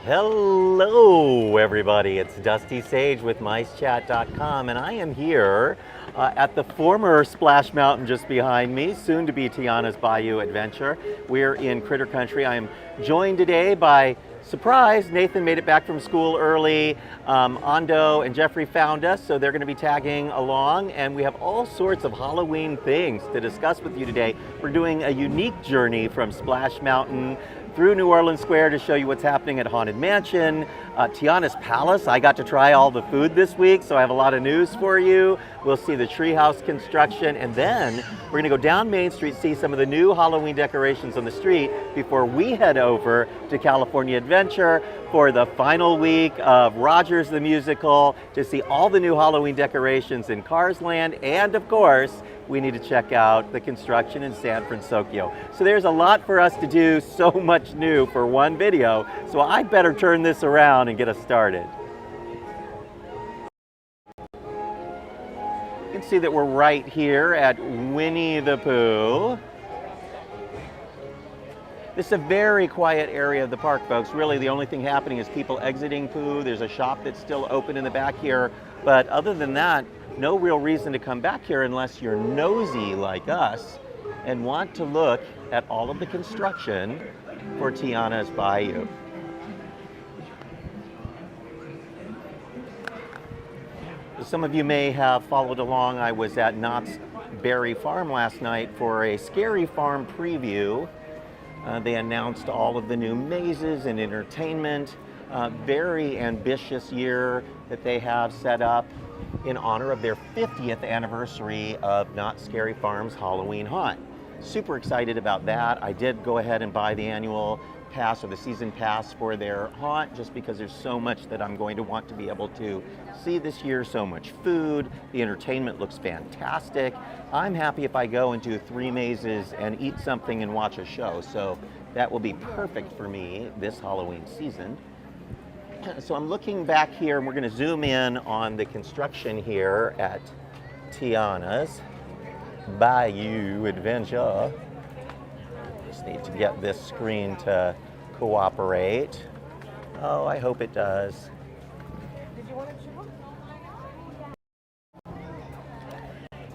Hello, everybody. It's Dusty Sage with MiceChat.com, and I am here at the former Splash Mountain just behind me, soon to be Tiana's Bayou Adventure. We're in Critter Country. I am joined today by, surprise, Nathan made it back from school early. Ando and Jeffrey found us, so they're going to be tagging along, and we have all sorts of Halloween things to discuss with you today. We're doing a unique journey from Splash Mountain through New Orleans Square to show you what's happening at Haunted Mansion, Tiana's Palace. I got to try all the food this week, so I have a lot of news for you. We'll see the treehouse construction, and then we're gonna go down Main Street, see some of the new Halloween decorations on the street before we head over to California Adventure for the final week of Rogers the Musical to see all the new Halloween decorations in Cars Land, and of course, we need to check out the construction in San Fransokyo. So there's a lot for us to do, so much new for one video, so I'd better turn this around and get us started. You can see that we're right here at Winnie the Pooh. This is a very quiet area of the park, folks. Really, the only thing happening is people exiting Pooh. There's a shop that's still open in the back here, but other than that, no real reason to come back here unless you're nosy like us and want to look at all of the construction for Tiana's Bayou. Some of you may have followed along. I was at Knott's Berry Farm last night for a Scary Farm preview. They announced all of the new mazes and entertainment. Very ambitious year that they have set up in honor of their 50th anniversary of Knott's Scary Farm's Halloween Haunt. Super excited about that. I did go ahead and buy the annual pass or the season pass for their haunt just because there's so much that I'm going to want to be able to see this year. So much food, the entertainment looks fantastic. I'm happy if I go and do 3 mazes and eat something and watch a show, so that will be perfect for me this Halloween season. So I'm looking back here, and we're going to zoom in on the construction here at Tiana's Bayou Adventure. Just need to get this screen to cooperate. Oh, I hope it does.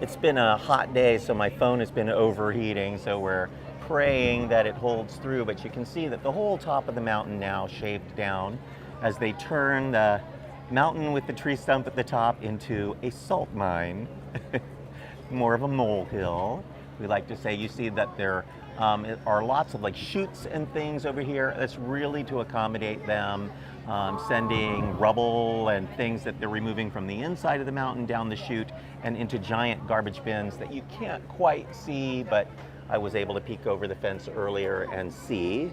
It's been a hot day, so my phone has been overheating, so we're praying that it holds through, but you can see that the whole top of the mountain now shaved down as they turn the mountain with the tree stump at the top into a salt mine, more of a molehill. We like to say, you see that there are lots of like chutes and things over here. That's really to accommodate them, sending rubble and things that they're removing from the inside of the mountain down the chute and into giant garbage bins that you can't quite see, but I was able to peek over the fence earlier and see.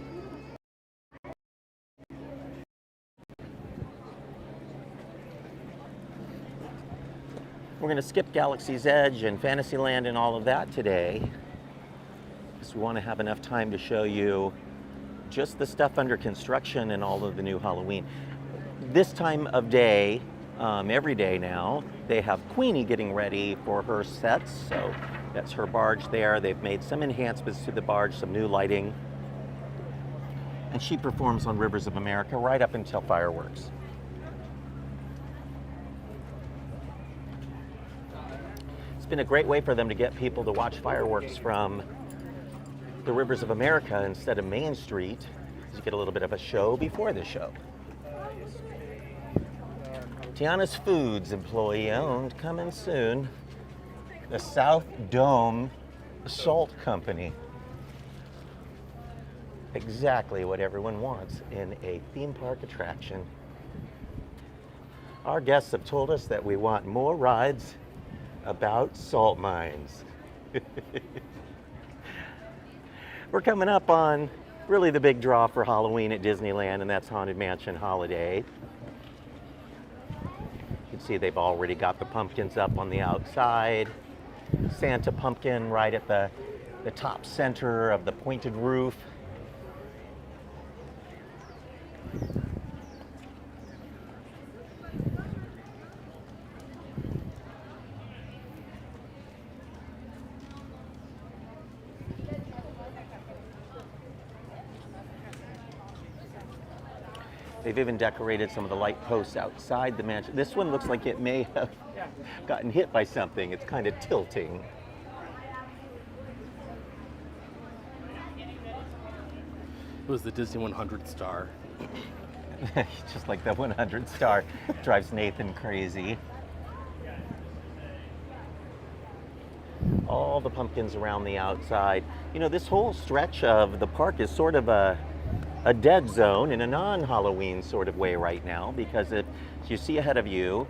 We're going to skip Galaxy's Edge and Fantasyland and all of that today, because we want to have enough time to show you just the stuff under construction and all of the new Halloween. This time of day, every day now, they have Queenie getting ready for her sets, so that's her barge there. They've made some enhancements to the barge, some new lighting, and she performs on Rivers of America right up until fireworks. Been a great way for them to get people to watch fireworks from the Rivers of America instead of Main Street. You get a little bit of a show before the show. Tiana's Foods, employee owned, coming soon. The South Dome Salt Company. Exactly what everyone wants in a theme park attraction. Our guests have told us that we want more rides about salt mines. We're coming up on really the big draw for Halloween at Disneyland, and that's Haunted Mansion Holiday. You can see they've already got the pumpkins up on the outside. Santa pumpkin right at the top center of the pointed roof. They've even decorated some of the light posts outside the mansion. This one looks like it may have gotten hit by something. It's kind of tilting. It was the Disney 100 star. Just like the 100 star drives Nathan crazy. All the pumpkins around the outside. You know, this whole stretch of the park is sort of a dead zone in a non-Halloween sort of way right now, because if you see ahead of you,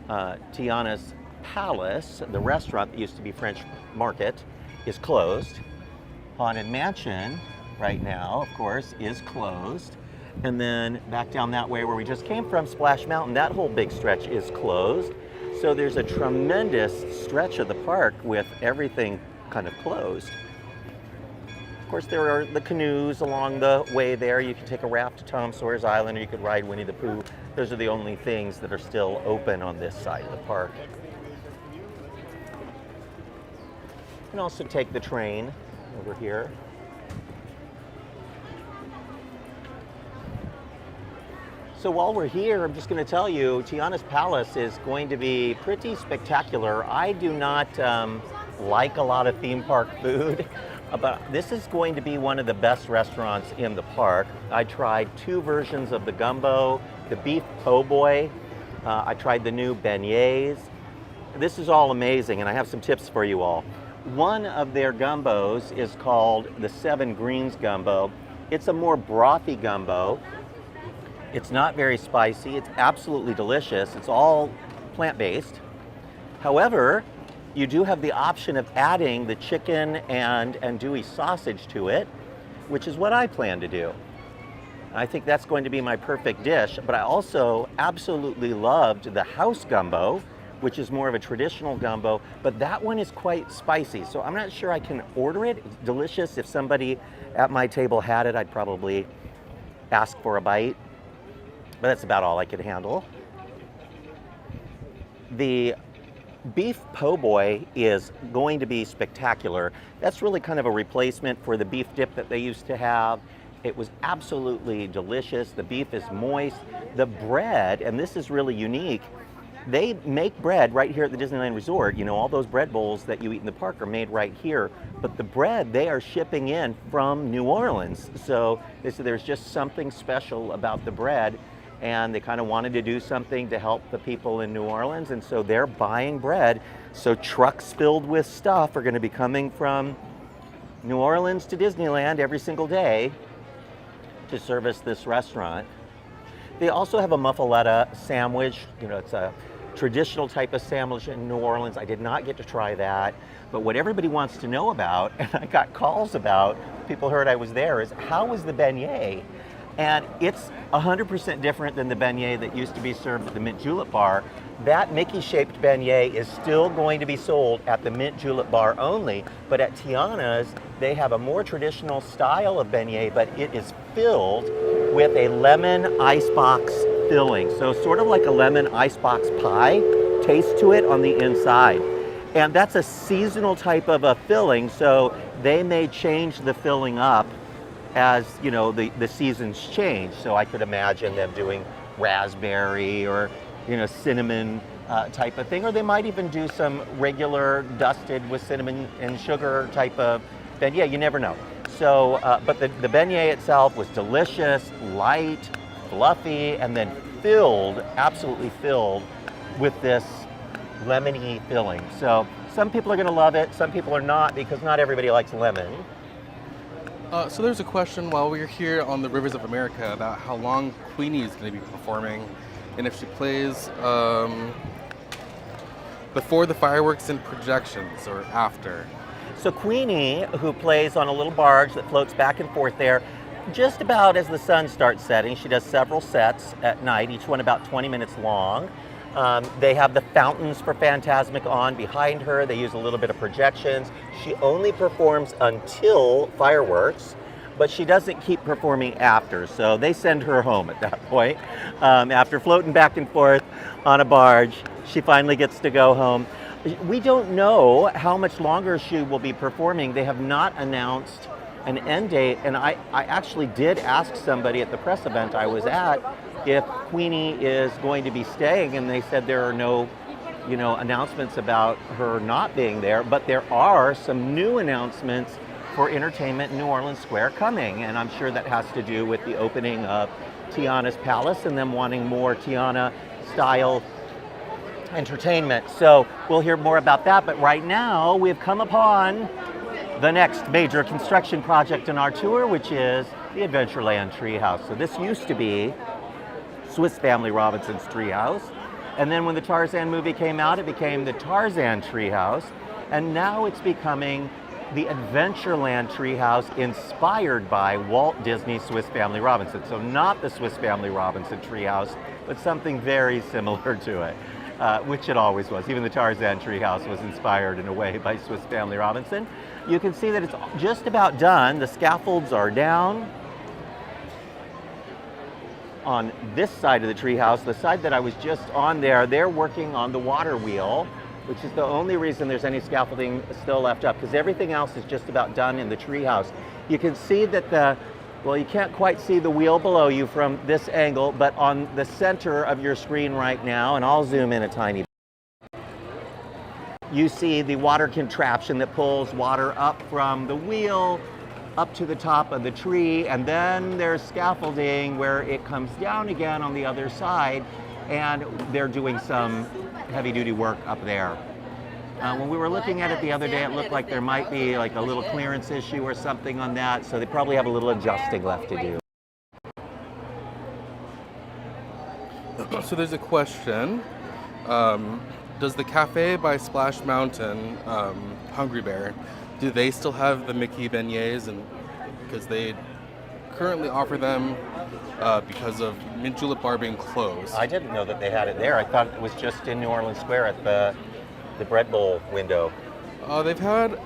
Tiana's Palace, the restaurant that used to be French Market, is closed. Haunted Mansion right now, of course, is closed. And then back down that way where we just came from, Splash Mountain, that whole big stretch is closed. So there's a tremendous stretch of the park with everything kind of closed. Of course, there are the canoes along the way there. You can take a raft to Tom Sawyer's Island, or you could ride Winnie the Pooh. Those are the only things that are still open on this side of the park. You can also take the train over here. So while we're here, I'm just going to tell you, Tiana's Palace is going to be pretty spectacular. I do not like a lot of theme park food, but this is going to be one of the best restaurants in the park. I tried 2 versions of the gumbo, the beef po' boy. I tried the new beignets. This is all amazing, and I have some tips for you all. One of their gumbos is called the 7 Greens gumbo. It's a more brothy gumbo. It's not very spicy. It's absolutely delicious. It's all plant-based. However, you do have the option of adding the chicken and andouille sausage to it, which is what I plan to do. I think that's going to be my perfect dish, but I also absolutely loved the house gumbo, which is more of a traditional gumbo, but that one is quite spicy. So I'm not sure I can order it. It's delicious. If somebody at my table had it, I'd probably ask for a bite. But that's about all I could handle. The beef po' boy is going to be spectacular. That's really kind of a replacement for the beef dip that they used to have. It was absolutely delicious. The beef is moist. The bread, and this is really unique, they make bread right here at the Disneyland Resort. You know, all those bread bowls that you eat in the park are made right here. But the bread they are shipping in from New Orleans. So they said there's just something special about the bread. And they kind of wanted to do something to help the people in New Orleans, and so they're buying bread. So trucks filled with stuff are going to be coming from New Orleans to Disneyland every single day to service this restaurant. They also have a muffaletta sandwich. You know, it's a traditional type of sandwich in New Orleans. I did not get to try that, but what everybody wants to know about, and I got calls about, people heard I was there, is how was the beignet? And it's 100% different than the beignet that used to be served at the Mint Julep Bar. That Mickey-shaped beignet is still going to be sold at the Mint Julep Bar only, but at Tiana's, they have a more traditional style of beignet, but it is filled with a lemon icebox filling. So sort of like a lemon icebox pie taste to it on the inside. And that's a seasonal type of a filling, so they may change the filling up as, you know, the seasons change. So I could imagine them doing raspberry or, you know, cinnamon type of thing, or they might even do some regular dusted with cinnamon and sugar type of beignet. You never know. So, but the beignet itself was delicious, light, fluffy, and then filled, absolutely filled with this lemony filling. So some people are going to love it, some people are not, because not everybody likes lemon. So there's a question while we're here on the Rivers of America about how long Queenie is going to be performing, and if she plays before the fireworks and projections or after. So Queenie, who plays on a little barge that floats back and forth there, just about as the sun starts setting. She does several sets at night, each one about 20 minutes long. They have the fountains for Fantasmic on behind her. They use a little bit of projections. She only performs until fireworks, but she doesn't keep performing after. So they send her home at that point. After floating back and forth on a barge, she finally gets to go home. We don't know how much longer she will be performing. They have not announced an end date, and I actually did ask somebody at the press event I was at if Queenie is going to be staying, and they said there are no announcements about her not being there, but there are some new announcements for entertainment in New Orleans Square coming, and I'm sure that has to do with the opening of Tiana's Palace and them wanting more Tiana style entertainment. So we'll hear more about that, but right now we've come upon the next major construction project in our tour, which is the Adventureland Treehouse. So this used to be Swiss Family Robinson's treehouse, and then when the Tarzan movie came out, it became the Tarzan Treehouse, and now it's becoming the Adventureland Treehouse inspired by Walt Disney's Swiss Family Robinson. So not the Swiss Family Robinson Treehouse, but something very similar to it, which it always was. Even the Tarzan Treehouse was inspired in a way by Swiss Family Robinson. You can see that it's just about done. The scaffolds are down on this side of the treehouse. The side that I was just on there, they're working on the water wheel, which is the only reason there's any scaffolding still left up, because everything else is just about done in the treehouse. You can see that you can't quite see the wheel below you from this angle, but on the center of your screen right now, and I'll zoom in a tiny bit, you see the water contraption that pulls water up from the wheel up to the top of the tree, and then there's scaffolding where it comes down again on the other side, and they're doing some heavy-duty work up there. When we were looking at it the other day, it looked like there might be like a little clearance issue or something on that, so they probably have a little adjusting left to do. So there's a question. Does the cafe by Splash Mountain, Hungry Bear, do they still have the Mickey beignets? And because they currently offer them because of Mint Julep Bar being closed. I didn't know that they had it there. I thought it was just in New Orleans Square at the bread bowl window. They've had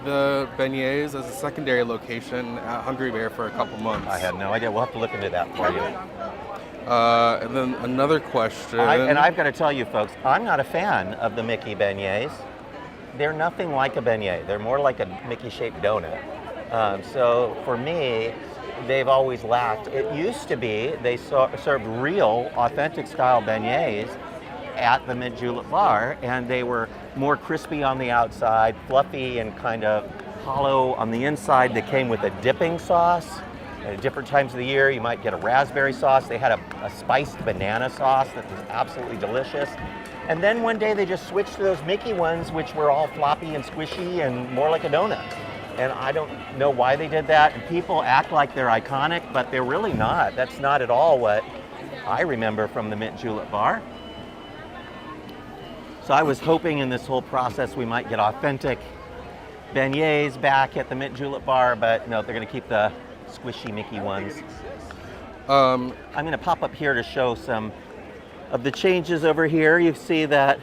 the beignets as a secondary location at Hungry Bear for a couple months. I had no idea. We'll have to look into that for you. And then another question. I've got to tell you folks, I'm not a fan of the Mickey beignets. They're nothing like a beignet. They're more like a Mickey-shaped donut. So for me, they've always lacked. It used to be they served real, authentic style beignets at the Mint Julep Bar, and they were more crispy on the outside, fluffy and kind of hollow on the inside. They came with a dipping sauce. At different times of the year, you might get a raspberry sauce. They had a spiced banana sauce that was absolutely delicious. And then one day they just switched to those Mickey ones, which were all floppy and squishy and more like a donut. And I don't know why they did that. And people act like they're iconic, but they're really not. That's not at all what I remember from the Mint Julep Bar. So I was hoping in this whole process we might get authentic beignets back at the Mint Julep Bar, but no, they're going to keep the squishy Mickey ones. I'm going to pop up here to show some of the changes over here. You see that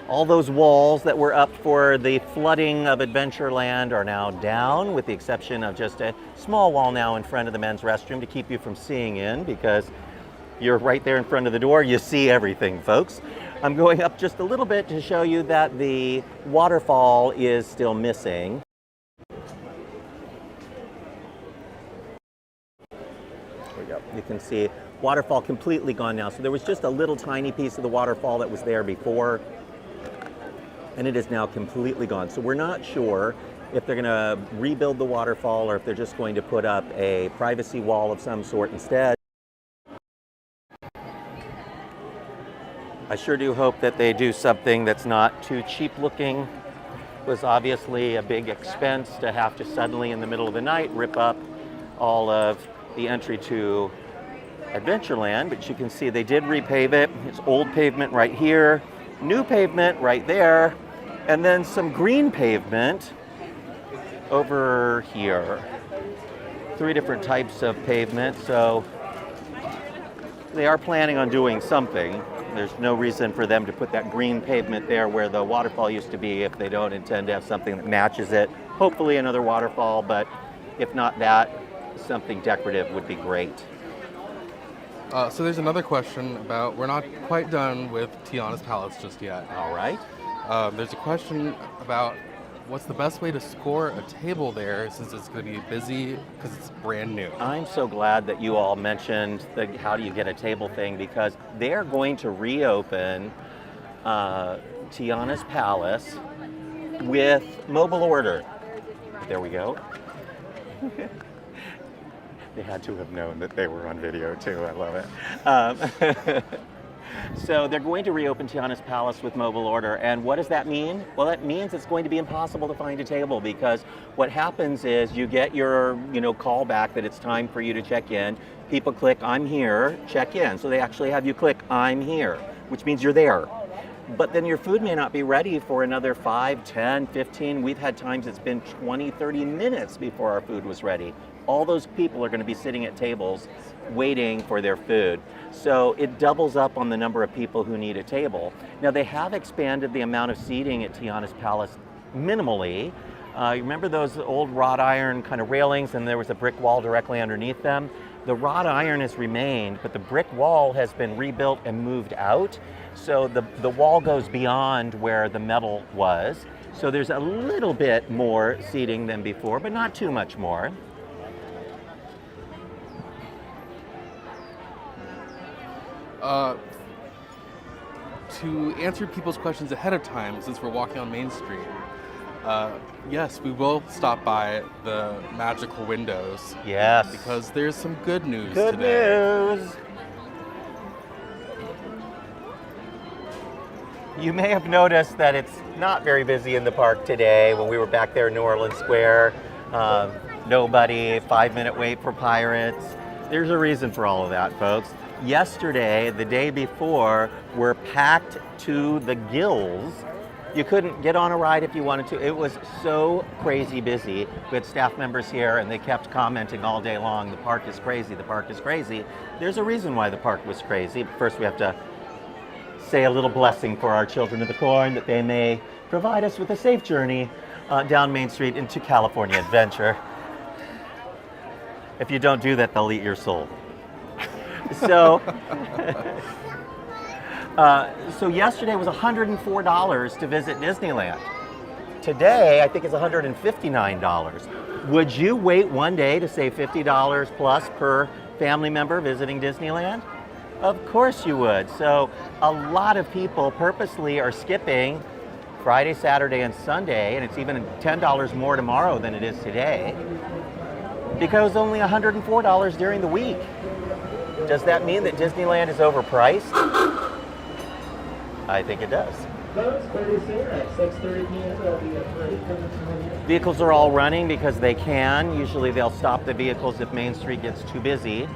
all those walls that were up for the flooding of Adventureland are now down, with the exception of just a small wall now in front of the men's restroom to keep you from seeing in, because you're right there in front of the door. You see everything, folks. I'm going up just a little bit to show you that the waterfall is still missing. You can see waterfall completely gone now. So there was just a little tiny piece of the waterfall that was there before, and it is now completely gone. So we're not sure if they're going to rebuild the waterfall or if they're just going to put up a privacy wall of some sort instead. I sure do hope that they do something that's not too cheap looking. It was obviously a big expense to have to suddenly in the middle of the night rip up all of the entry to Adventureland, but you can see they did repave it. It's old pavement right here, new pavement right there, and then some green pavement over here. 3 different types of pavement, so they are planning on doing something. There's no reason for them to put that green pavement there where the waterfall used to be if they don't intend to have something that matches it. Hopefully another waterfall, but if not that, something decorative would be great. So there's another question about, we're not quite done with Tiana's Palace just yet. All right. There's a question about what's the best way to score a table there since it's going to be busy because it's brand new? I'm so glad that you all mentioned the how do you get a table thing, because they're going to reopen Tiana's Palace with mobile order. There we go. They had to have known that they were on video too. I love it. So they're going to reopen Tiana's Palace with mobile order. And what does that mean? Well, that means it's going to be impossible to find a table, because what happens is you get your, call back that it's time for you to check in. People click, I'm here, check in. So they actually have you click, I'm here, which means you're there. But then your food may not be ready for another 5, 10, 15. We've had times it's been 20, 30 minutes before our food was ready. All those people are going to be sitting at tables waiting for their food. So it doubles up on the number of people who need a table. Now, they have expanded the amount of seating at Tiana's Palace minimally. You remember those old wrought iron kind of railings, and there was a brick wall directly underneath them? The wrought iron has remained, but the brick wall has been rebuilt and moved out. So the wall goes beyond where the metal was. So there's a little bit more seating than before, but not too much more. To answer people's questions ahead of time, since we're walking on Main Street, yes, we will stop by the magical windows. Yes. Because there's some good news Good today. news. You may have noticed that it's not very busy in the park today. When we were back there in New Orleans Square, nobody, 5-minute wait for pirates. There's a reason for all of that, folks. Yesterday, the day before, were packed to the gills. You couldn't get on a ride if you wanted to. It was so crazy busy. We had staff members here and they kept commenting all day long, the park is crazy, the park is crazy. There's a reason why the park was crazy. But first we have to say a little blessing for our children of the corn, that they may provide us with a safe journey down Main Street into California Adventure. If you don't do that, they'll eat your soul. So, so yesterday was $104 to visit Disneyland. Today, I think it's $159. Would you wait one day to save $50 plus per family member visiting Disneyland? Of course you would. So a lot of people purposely are skipping Friday, Saturday, and Sunday, and it's even $10 more tomorrow than it is today, because only $104 during the week. Does that mean that Disneyland is overpriced? I think it does. Vehicles are all running because they can. Usually they'll stop the vehicles if Main Street gets too busy.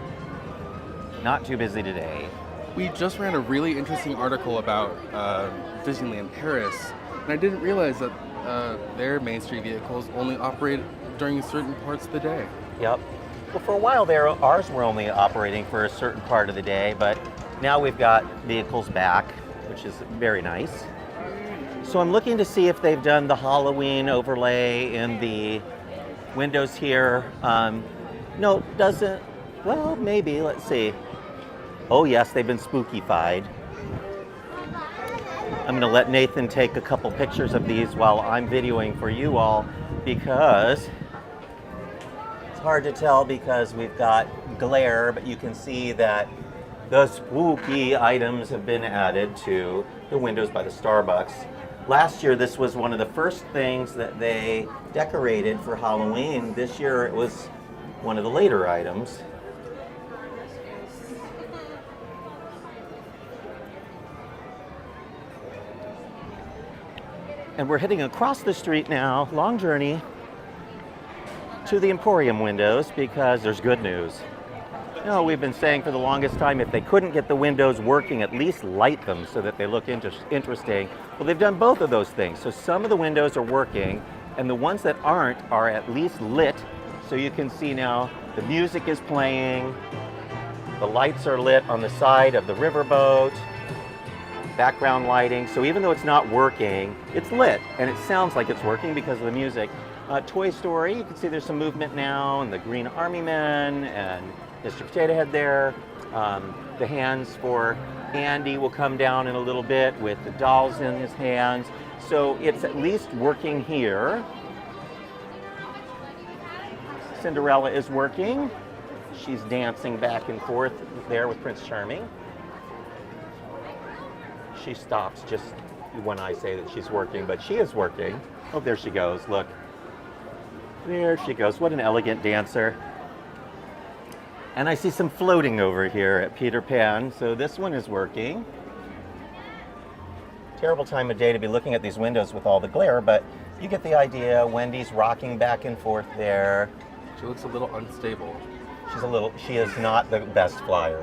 Not too busy today. We just ran a really interesting article about Disneyland Paris, and I didn't realize that their Main Street vehicles only operate during certain parts of the day. Yep. Well, for a while there, ours were only operating for a certain part of the day, but now we've got vehicles back, which is very nice. So I'm looking to see if they've done the Halloween overlay in the windows here. No, doesn't. Well, maybe. Let's see. Oh, yes, they've been spookified. I'm going to let Nathan take a couple pictures of these while I'm videoing for you all, because it's hard to tell because we've got glare, but you can see that the spooky items have been added to the windows by the Starbucks. Last year, this was one of the first things that they decorated for Halloween. This year, it was one of the later items. And we're heading across the street now, long journey, to the Emporium windows, because there's good news. You know, we've been saying for the longest time, if they couldn't get the windows working, at least light them so that they look interesting. Well, they've done both of those things. So some of the windows are working, and the ones that aren't are at least lit. So you can see now the music is playing, the lights are lit on the side of the riverboat, background lighting. So even though it's not working, it's lit, and it sounds like it's working because of the music. Toy Story, you can see there's some movement now, and the Green Army Men, and Mr. Potato Head there. The hands for Andy will come down in a little bit with the dolls in his hands. So it's at least working here. Cinderella is working. She's dancing back and forth there with Prince Charming. She stops just when I say that she's working, but she is working. Oh, there she goes, look. There she goes, what an elegant dancer. And I see some floating over here at Peter Pan, so this one is working. Terrible time of day to be looking at these windows with all the glare, but you get the idea. Wendy's rocking back and forth there. She looks a little unstable. She is not the best flyer.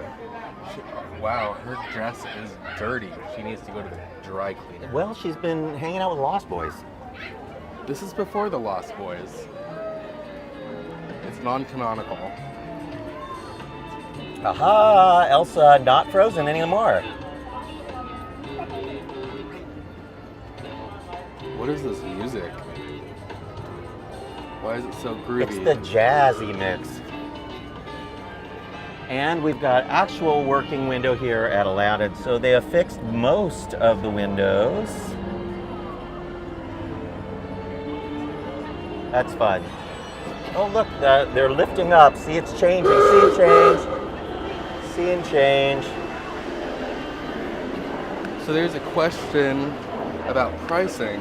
Wow, her dress is dirty. She needs to go to the dry cleaner. Well, she's been hanging out with Lost Boys. This is before the Lost Boys. It's non-canonical. Aha! Elsa not frozen anymore. What is this music? Why is it so groovy? It's the jazzy mix. And we've got actual working window here at Aladdin. So they have fixed most of the windows. That's fun. Oh look, they're lifting up. See, it's changing. Scene change. Scene change. So there's a question about pricing.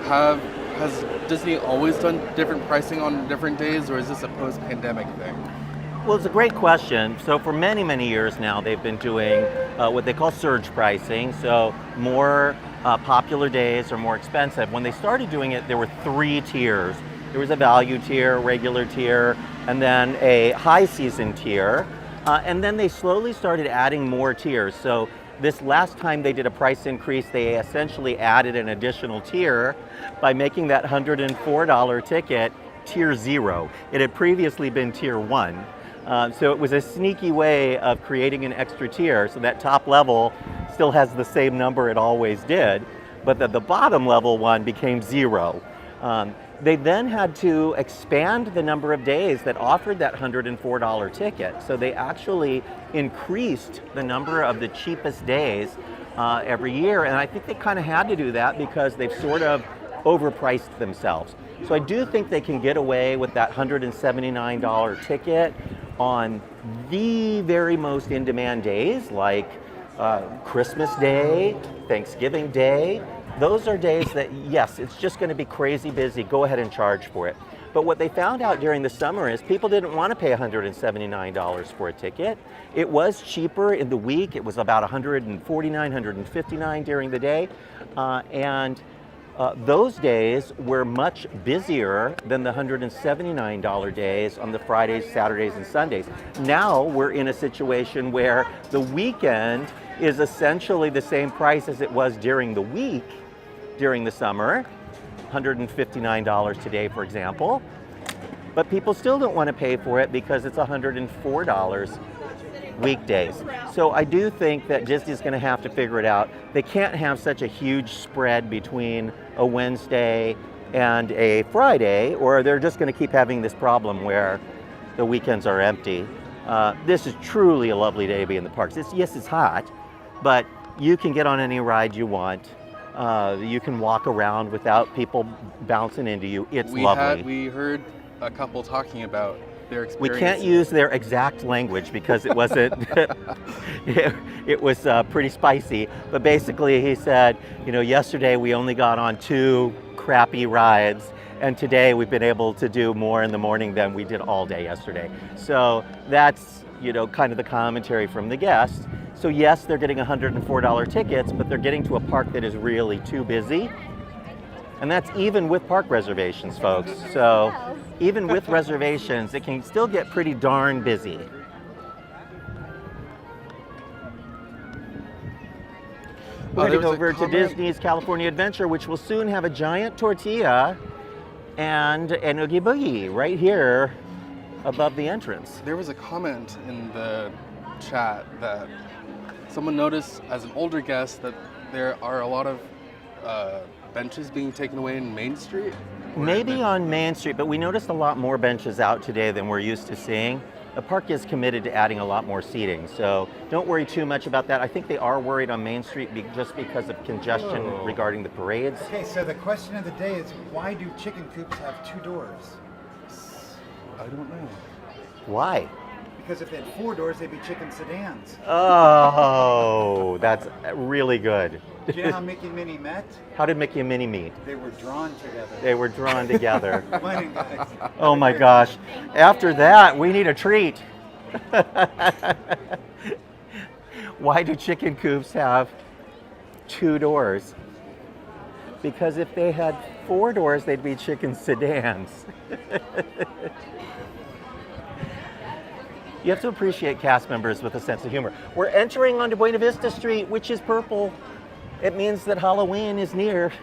Has Disney always done different pricing on different days, or is this a post-pandemic thing? Well, it's a great question. So for many, many years now, they've been doing what they call surge pricing. So more popular days are more expensive. When they started doing it, there were 3 tiers. There was a value tier, regular tier, and then a high season tier. And then they slowly started adding more tiers. So this last time they did a price increase, they essentially added an additional tier by making that $104 ticket tier 0. It had previously been tier 1. So it was a sneaky way of creating an extra tier, so that top level still has the same number it always did, but that the bottom level one became 0. They then had to expand the number of days that offered that $104 ticket. So they actually increased the number of the cheapest days every year. And I think they kind of had to do that because they've sort of overpriced themselves. So I do think they can get away with that $179 ticket on the very most in-demand days, like Christmas Day, Thanksgiving Day. Those are days that, yes, it's just going to be crazy busy. Go ahead and charge for it. But what they found out during the summer is people didn't want to pay $179 for a ticket. It was cheaper in the week. It was about $149, $159 during the day. Those days were much busier than the $179 days on the Fridays, Saturdays, and Sundays. Now we're in a situation where the weekend is essentially the same price as it was during the week during the summer, $159 today, for example. But people still don't want to pay for it because it's $104 weekdays. So I do think that Disney's going to have to figure it out. They can't have such a huge spread between a Wednesday and a Friday, or they're just going to keep having this problem where the weekends are empty. This is truly a lovely day to be in the parks. Yes, it's hot, but you can get on any ride you want. You can walk around without people bouncing into you. It's lovely. We heard a couple talking about their experience. We can't use their exact language because it wasn't, it was pretty spicy. But basically he said, you know, yesterday we only got on 2 crappy rides, and today we've been able to do more in the morning than we did all day yesterday. So that's, you know, kind of the commentary from the guests. So yes, they're getting $104 tickets, but they're getting to a park that is really too busy. And that's even with park reservations, folks. So even with reservations, it can still get pretty darn busy. We're heading over to Disney's California Adventure, which will soon have a giant tortilla and an Oogie Boogie right here above the entrance. There was a comment in the chat that someone noticed as an older guest that there are a lot of benches being taken away in Main Street? Maybe on Main Street, but we noticed a lot more benches out today than we're used to seeing. The park is committed to adding a lot more seating, so don't worry too much about that. I think they are worried on Main Street just because of congestion regarding the parades. Okay, so the question of the day is, why do chicken coops have 2 doors? I don't know. Why? Because if they had 4 doors, they'd be chicken sedans. Oh, that's really good. Do you know how Mickey and Minnie met? How did Mickey and Minnie meet? They were drawn together. They were drawn together. Morning, guys. Oh my gosh. After that, we need a treat. Why do chicken coops have 2 doors? Because if they had 4 doors, they'd be chicken sedans. You have to appreciate cast members with a sense of humor. We're entering onto Buena Vista Street, which is purple. It means that Halloween is near.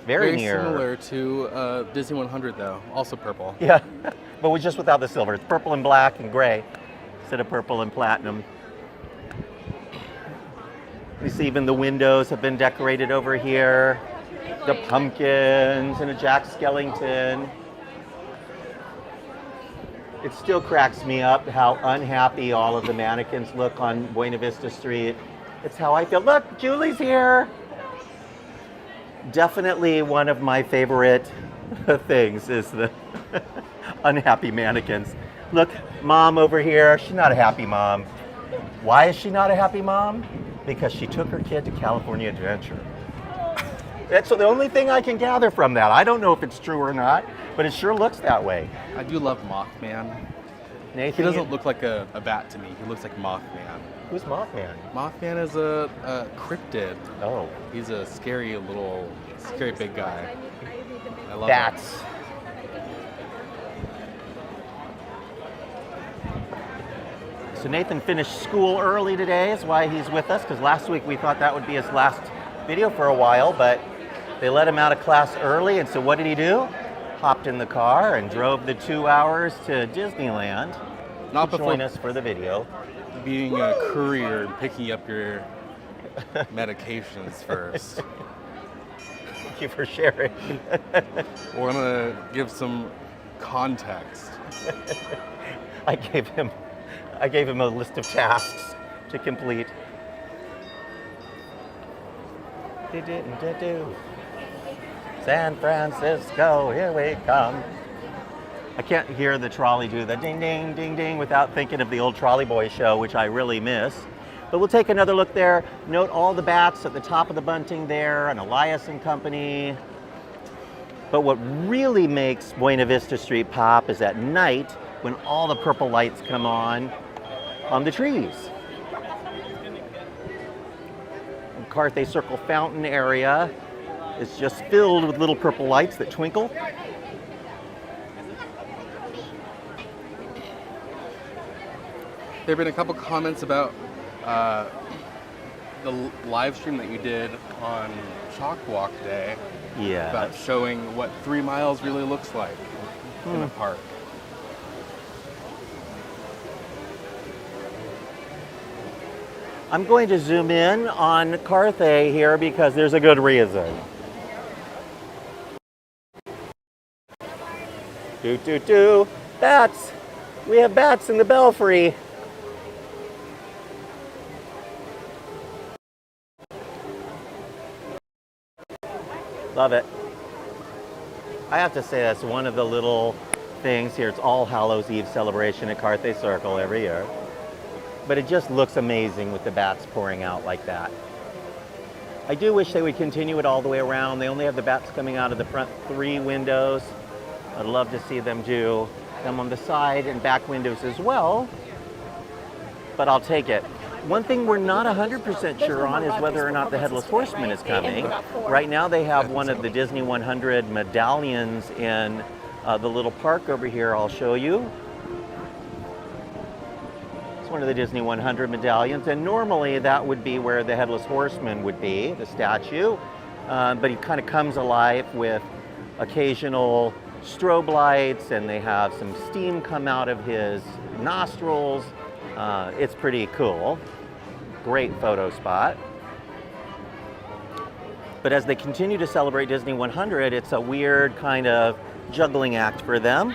Very near. Similar to Disney 100 though, also purple. Yeah, but we're just without the silver. It's purple and black and gray instead of purple and platinum. You see even the windows have been decorated over here. The pumpkins and a Jack Skellington. It still cracks me up how unhappy all of the mannequins look on Buena Vista Street. It's how I feel. Look, Julie's here. Definitely one of my favorite things is the unhappy mannequins. Look, mom over here, she's not a happy mom. Why is she not a happy mom? Because she took her kid to California Adventure. That's the only thing I can gather from that. I don't know if it's true or not, but it sure looks that way. I do love Mothman. Nathan, He doesn't look like a bat to me. He looks like Mothman. Who's Mothman? Mothman is a cryptid. Oh. He's a scary big guy. I love Bats. So Nathan finished school early today is why he's with us, because last week we thought that would be his last video for a while, but they let him out of class early, and so what did he do? Hopped in the car and drove the 2 hours to Disneyland Not to before join us for the video. being a courier and picking up your medications first. Thank you for sharing. I want to give some context. I gave him a list of tasks to complete. San Francisco, here we come. I can't hear the trolley do the ding, ding, ding, ding without thinking of the old Trolley Boy show, which I really miss. But we'll take another look there. Note all the bats at the top of the bunting there, an Elias and Company. But what really makes Buena Vista Street pop is at night when all the purple lights come on the trees. The Carthay Circle fountain area is just filled with little purple lights that twinkle. There have been a couple comments about the live stream that you did on Chalk Walk Day. Yeah. About showing what 3 miles really looks like in a park. I'm going to zoom in on Carthay here because there's a good reason. Do. Bats! We have bats in the belfry. Love it. I have to say that's one of the little things here. It's All Hallows Eve celebration at Carthay Circle every year. But it just looks amazing with the bats pouring out like that. I do wish they would continue it all the way around. They only have the bats coming out of the front 3 windows. I'd love to see them do them on the side and back windows as well, but I'll take it. One thing we're not 100% sure on is whether or not the Headless Horseman is coming. Right now they have one of the Disney 100 medallions in the little park over here. I'll show you. It's one of the Disney 100 medallions, and normally that would be where the Headless Horseman would be, the statue, but he kind of comes alive with occasional strobe lights, and they have some steam come out of his nostrils. It's pretty cool. Great photo spot. But as they continue to celebrate Disney 100, it's a weird kind of juggling act for them.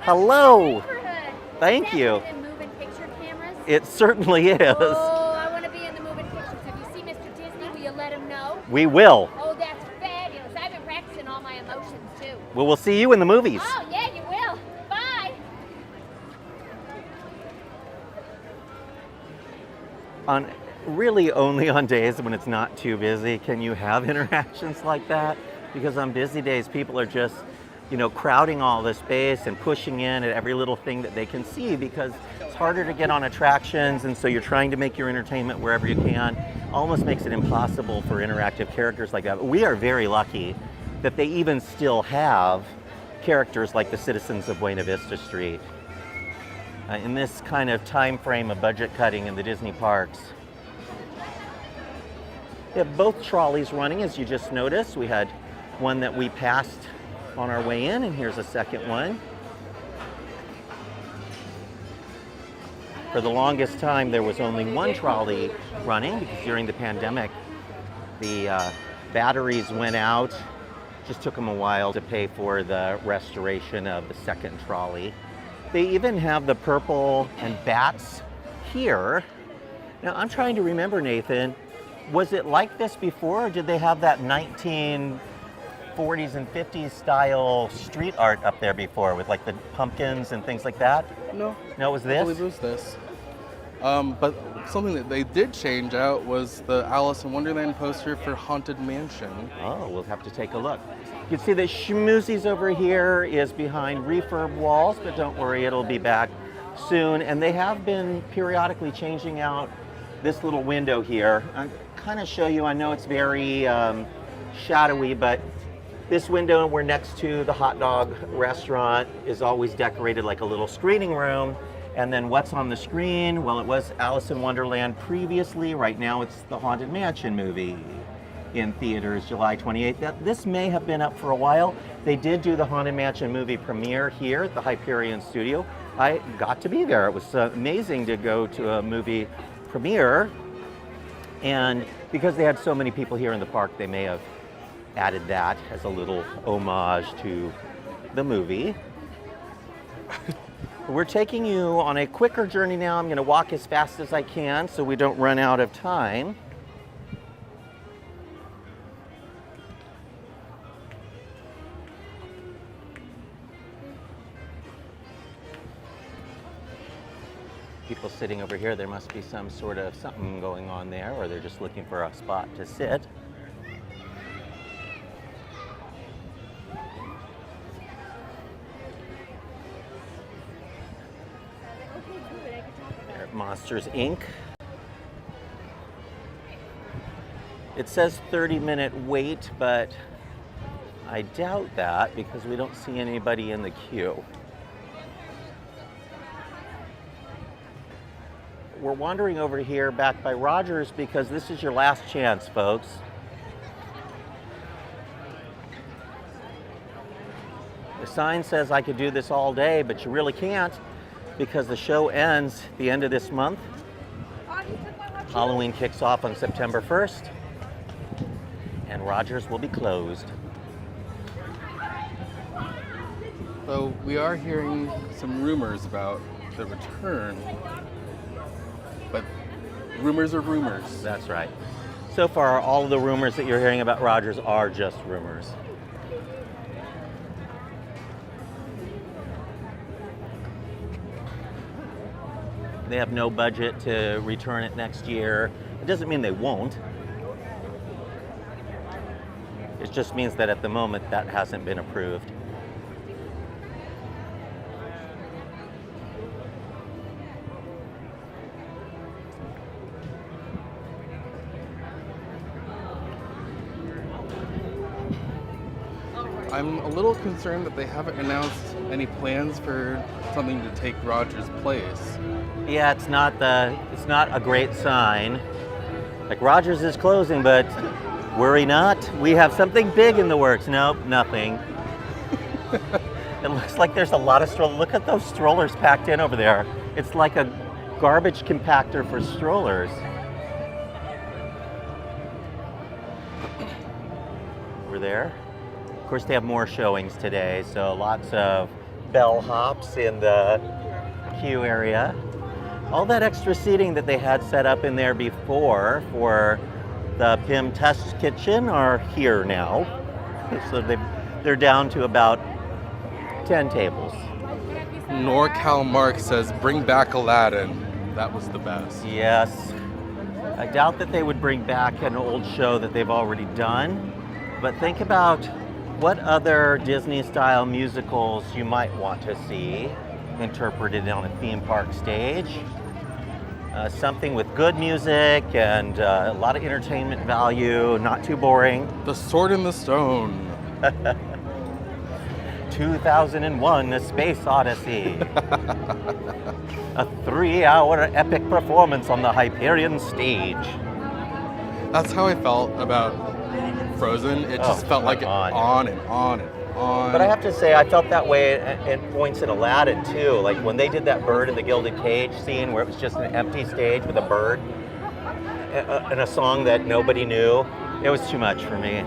Hello. Neighborhood. Thank Is that you. one of them moving picture cameras? It certainly is. Oh, I want to be in the moving pictures. If you see Mr. Disney, will you let him know? We will. Oh, that's fabulous. I've been practicing all my emotions too. Well, we'll see you in the movies. Oh, yeah, you will. Bye. Really only on days when it's not too busy can you have interactions like that, because on busy days people are just, crowding all the space and pushing in at every little thing that they can see, because it's harder to get on attractions, and so you're trying to make your entertainment wherever you can. Almost makes it impossible for interactive characters like that. But we are very lucky that they even still have characters like the citizens of Buena Vista Street. In this kind of time frame of budget cutting in the Disney parks. We have both trolleys running, as you just noticed. We had one that we passed on our way in, and here's a second one. For the longest time, there was only one trolley running, because during the pandemic, the batteries went out. Just took them a while to pay for the restoration of the second trolley. They even have the purple and bats here. Now, I'm trying to remember, Nathan, was it like this before, or did they have that 1940s and 50s style street art up there before with like the pumpkins and things like that? No. No, it was I this? believe it was this. But something that they did change out was the Alice in Wonderland poster for Haunted Mansion. Oh, we'll have to take a look. You can see the schmoozies over here is behind refurb walls, but don't worry, it'll be back soon. And they have been periodically changing out this little window here. I'll kind of show you, I know it's very shadowy, but this window, we're next to the hot dog restaurant, is always decorated like a little screening room. And then what's on the screen? Well, it was Alice in Wonderland previously. Right now it's the Haunted Mansion movie in theaters July 28th. This may have been up for a while. They did do the Haunted Mansion movie premiere here at the Hyperion Studio. I got to be there. It was amazing to go to a movie premiere. And because they had so many people here in the park, they may have added that as a little homage to the movie. We're taking you on a quicker journey now. I'm going to walk as fast as I can so we don't run out of time. People sitting over here, there must be some sort of something going on there, or they're just looking for a spot to sit. Monsters Inc. It says 30-minute wait, but I doubt that because we don't see anybody in the queue. We're wandering over here back by Rogers because this is your last chance, folks. The sign says I could do this all day, but you really can't, because the show ends the end of this month. Halloween kicks off on September 1st, and Rogers will be closed. So we are hearing some rumors about the return, but rumors are rumors. That's right. So far, all of the rumors that you're hearing about Rogers are just rumors. They have no budget to return it next year. It doesn't mean they won't. It just means that at the moment that hasn't been approved. I'm a little concerned that they haven't announced any plans for something to take Rogers' place. Yeah, it's not a great sign. Like, Rogers is closing, but worry not. We have something big in the works. Nope, nothing. It looks like there's a lot of strollers. Look at those strollers packed in over there. It's like a garbage compactor for strollers. Over there. Of course, they have more showings today, so lots of bellhops in the queue area. All that extra seating that they had set up in there before for the PIM test kitchen are here now. So they're down to about 10 tables. NorCal Mark says, bring back Aladdin. That was the best. Yes. I doubt that they would bring back an old show that they've already done, but think about what other Disney-style musicals you might want to see interpreted on a theme park stage. Something with good music and a lot of entertainment value, not too boring. The Sword in the Stone. 2001, A Space Odyssey. A 3-hour epic performance on the Hyperion stage. That's how I felt about Frozen. It just felt like on and on and on. But I have to say, I felt that way at points in Aladdin too. Like when they did that bird in the Gilded Cage scene where it was just an empty stage with a bird and a song that nobody knew. It was too much for me.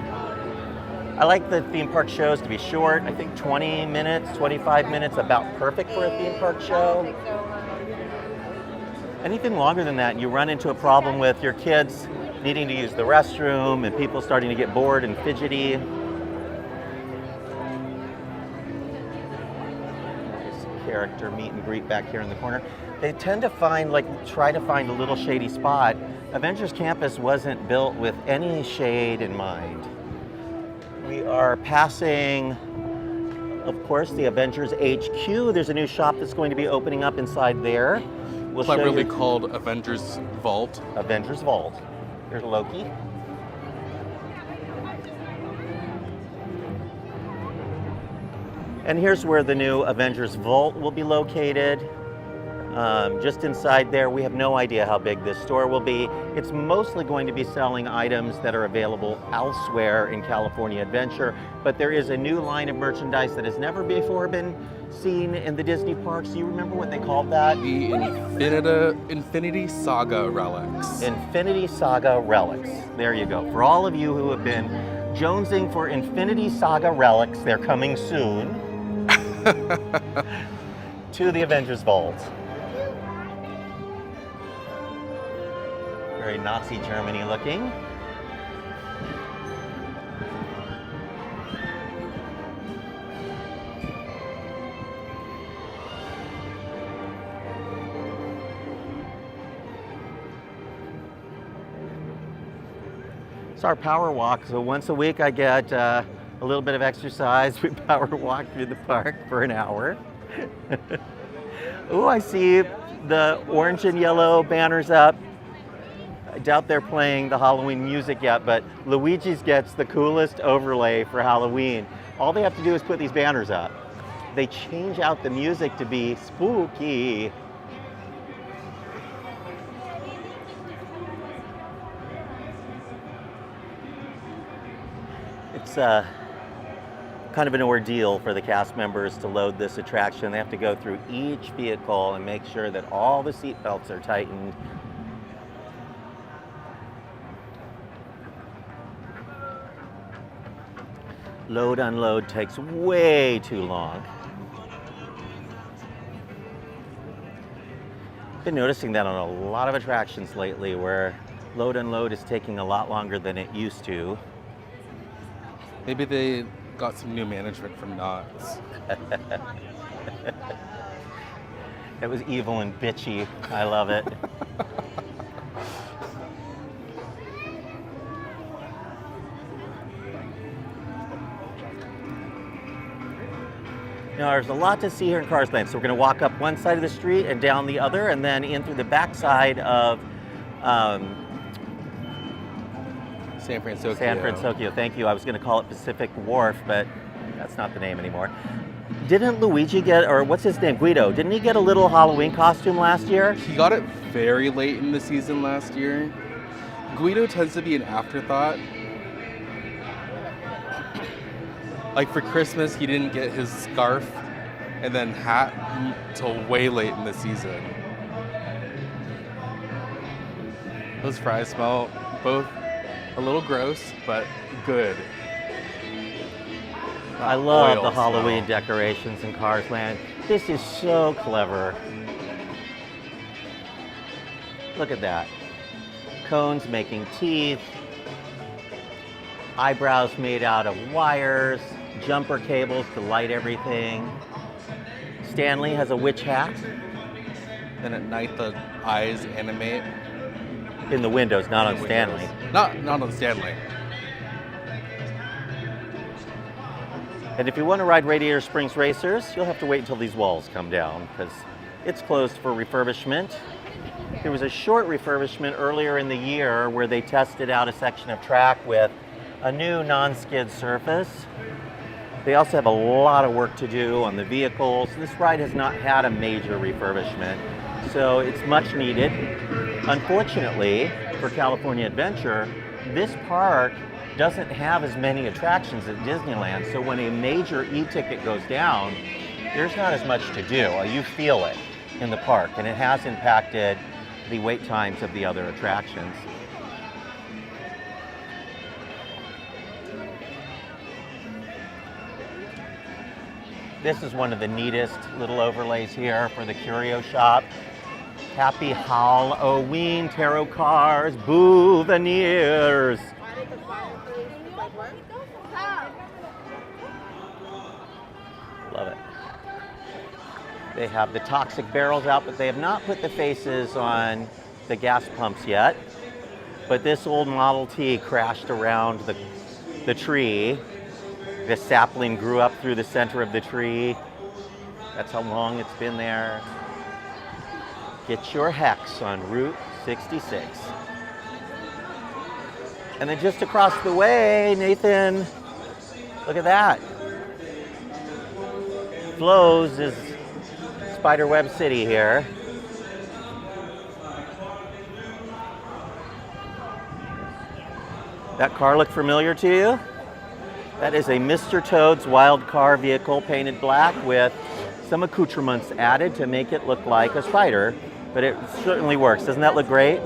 I like the theme park shows to be short. I think 20 minutes, 25 minutes, about perfect for a theme park show. Anything longer than that, you run into a problem with your kids needing to use the restroom and people starting to get bored and fidgety. There's a character meet and greet back here in the corner. They tend to try to find a little shady spot. Avengers Campus wasn't built with any shade in mind. We are passing, of course, the Avengers HQ. There's a new shop that's going to be opening up inside there. We'll cleverly called Avengers Vault. Avengers Vault. Here's Loki. And here's where the new Avengers Vault will be located. Just inside there, we have no idea how big this store will be. It's mostly going to be selling items that are available elsewhere in California Adventure, but there is a new line of merchandise that has never before been seen in the Disney parks. Do you remember what they called that? The Infinity Saga Relics. Infinity Saga Relics. There you go. For all of you who have been jonesing for Infinity Saga Relics, they're coming soon to the Avengers Vault. Very Nazi Germany looking. It's our power walk, so once a week I get a little bit of exercise. We power walk through the park for an hour. Oh, I see the orange and yellow banners up. I doubt they're playing the Halloween music yet, but Luigi's gets the coolest overlay for Halloween. All they have to do is put these banners up. They change out the music to be spooky. It's kind of an ordeal for the cast members to load this attraction. They have to go through each vehicle and make sure that all the seat belts are tightened. Load, unload takes way too long. Been noticing that on a lot of attractions lately where load, unload is taking a lot longer than it used to. Maybe they got some new management from Knott's. It was evil and bitchy. I love it. Now, there's a lot to see here in Cars Land. So we're going to walk up one side of the street and down the other, and then in through the back side of San Fransokyo. San Fransokyo, thank you. I was going to call it Pacific Wharf, but that's not the name anymore. Didn't Luigi get, or what's his name, Guido, didn't he get a little Halloween costume last year? He got it very late in the season last year. Guido tends to be an afterthought. Like for Christmas, he didn't get his scarf and then hat until way late in the season. Those fries smell both a little gross, but good. I love oil the Halloween smell. decorations in Cars Land. This is so clever. Look at that. Cones making teeth. Eyebrows made out of wires. Jumper cables to light everything. Stanley has a witch hat. Then at night the eyes animate. In the windows, not on in the Stanley. windows. Not on Stanley. And if you want to ride Radiator Springs Racers, you'll have to wait until these walls come down because it's closed for refurbishment. There was a short refurbishment earlier in the year where they tested out a section of track with a new non-skid surface. They also have a lot of work to do on the vehicles. This ride has not had a major refurbishment, so it's much needed. Unfortunately, for California Adventure, this park doesn't have as many attractions as Disneyland, so when a major e-ticket goes down, there's not as much to do. You feel it in the park, and it has impacted the wait times of the other attractions. This is one of the neatest little overlays here for the curio shop. Happy Halloween, tarot cards, souvenirs. Love it. They have the toxic barrels out, but they have not put the faces on the gas pumps yet. But this old Model T crashed around the tree. The sapling grew up through the center of the tree. That's how long it's been there. Get your hex on Route 66. And then just across the way, Nathan, look at that. Flo's is Spiderweb City here. That car look familiar to you? That is a Mr. Toad's Wild Car vehicle painted black with some accoutrements added to make it look like a spider, but it certainly works. Doesn't that look great?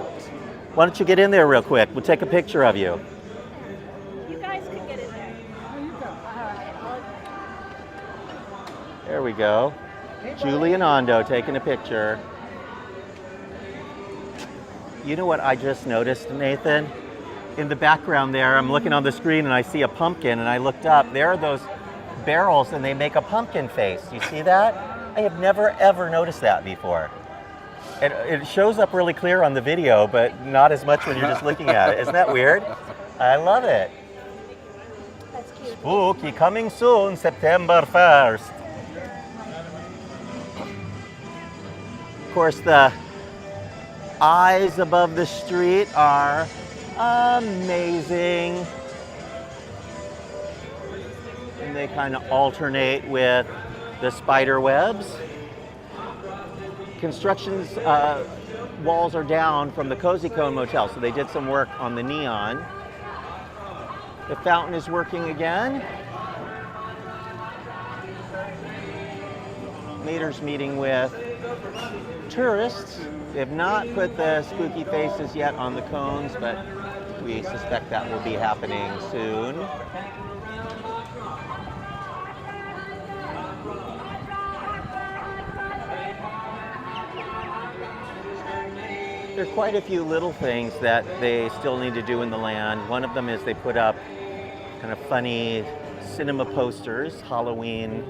Why don't you get in there real quick? We'll take a picture of you. You guys can get in there. There we go. Julie and Ando taking a picture. You know what I just noticed, Nathan? In the background there, I'm looking on the screen and I see a pumpkin, and I looked up. There are those barrels and they make a pumpkin face. You see that? I have never ever noticed that before. It shows up really clear on the video, but not as much when you're just looking at it. Isn't that weird? I love it. That's cute. Spooky, coming soon, September 1st. Of course, the eyes above the street are amazing. And they kind of alternate with the spider webs. Construction's walls are down from the Cozy Cone Motel, so they did some work on the neon. The fountain is working again. Mater's meeting with tourists. They have not put the spooky faces yet on the cones, but we suspect that will be happening soon. There are quite a few little things that they still need to do in the land. One of them is they put up kind of funny cinema posters, Halloween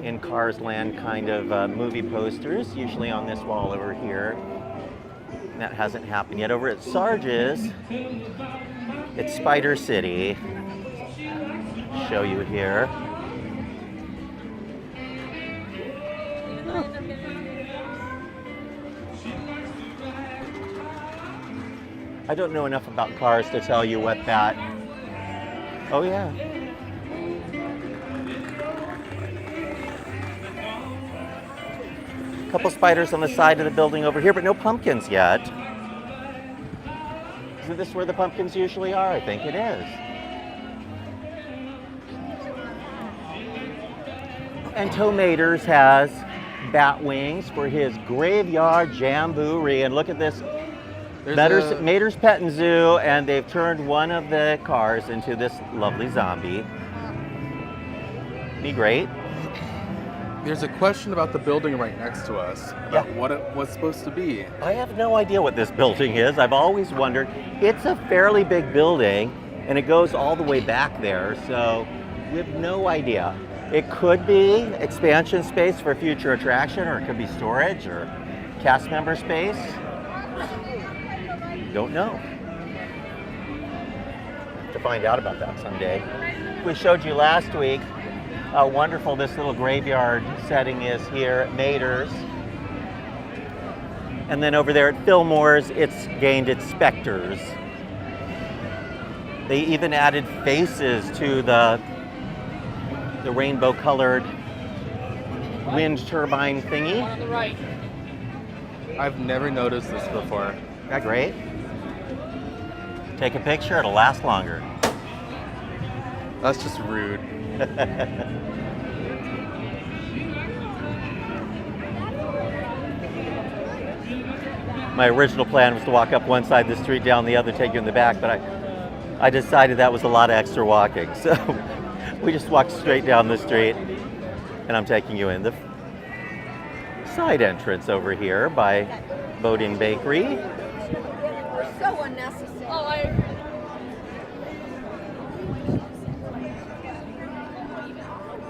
in Cars Land kind of movie posters, usually on this wall over here. That hasn't happened yet. Over at Sarge's, it's Spider City. Show you here. I don't know enough about cars to tell you what that... Oh yeah. Couple spiders on the side of the building over here, but no pumpkins yet. Isn't this where the pumpkins usually are? I think it is. And Tomaters has bat wings for his graveyard jamboree. And look at this. Mater's Petting Zoo, and they've turned one of the cars into this lovely zombie. Be great. There's a question about the building right next to us, about Yeah. what it was supposed to be. I have no idea what this building is. I've always wondered. It's a fairly big building, and it goes all the way back there, so we have no idea. It could be expansion space for future attraction, or it could be storage or cast member space. Don't know. To find out about that someday. We showed you last week how wonderful this little graveyard setting is here at Mater's. And then over there at Fillmore's, it's gained its specters. They even added faces to the rainbow-colored wind turbine thingy. On the right. I've never noticed this before. Isn't that great? Take a picture, it'll last longer. That's just rude. My original plan was to walk up one side of the street, down the other, take you in the back, but I decided that was a lot of extra walking. So we just walked straight down the street, and I'm taking you in the side entrance over here by Boating Bakery. We're so unnecessary. Oh, I agree.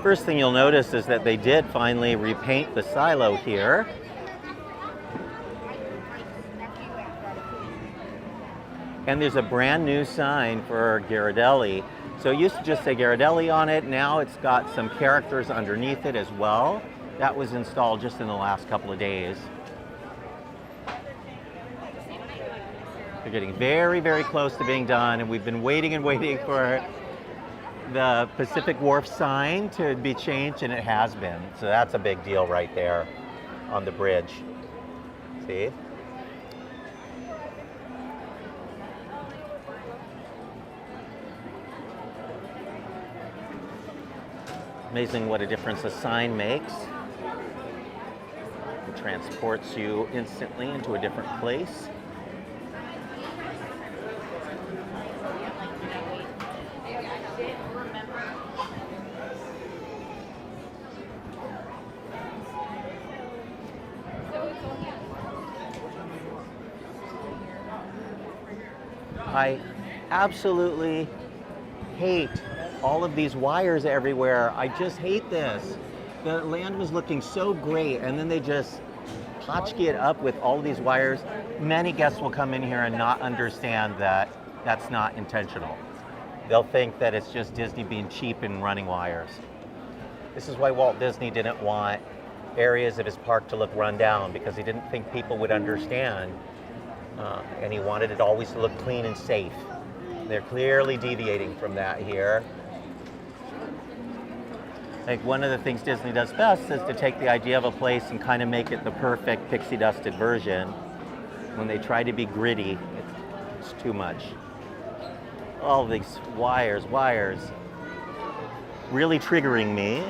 First thing you'll notice is that they did finally repaint the silo here. And there's a brand new sign for Ghirardelli. So it used to just say Ghirardelli on it. Now it's got some characters underneath it as well. That was installed just in the last couple of days. They're getting very, very close to being done, and we've been waiting and waiting for the Pacific Wharf sign to be changed, and it has been. So that's a big deal right there on the bridge. See? Amazing what a difference a sign makes. It transports you instantly into a different place. I absolutely hate all of these wires everywhere. I just hate this. The land was looking so great, and then they just hotchkiss it up with all of these wires. Many guests will come in here and not understand that that's not intentional. They'll think that it's just Disney being cheap and running wires. This is why Walt Disney didn't want areas of his park to look run down, because he didn't think people would understand, and he wanted it always to look clean and safe. They're clearly deviating from that here. Like, one of the things Disney does best is to take the idea of a place and kind of make it the perfect pixie dusted version. When they try to be gritty, it's too much. All these wires, really triggering me.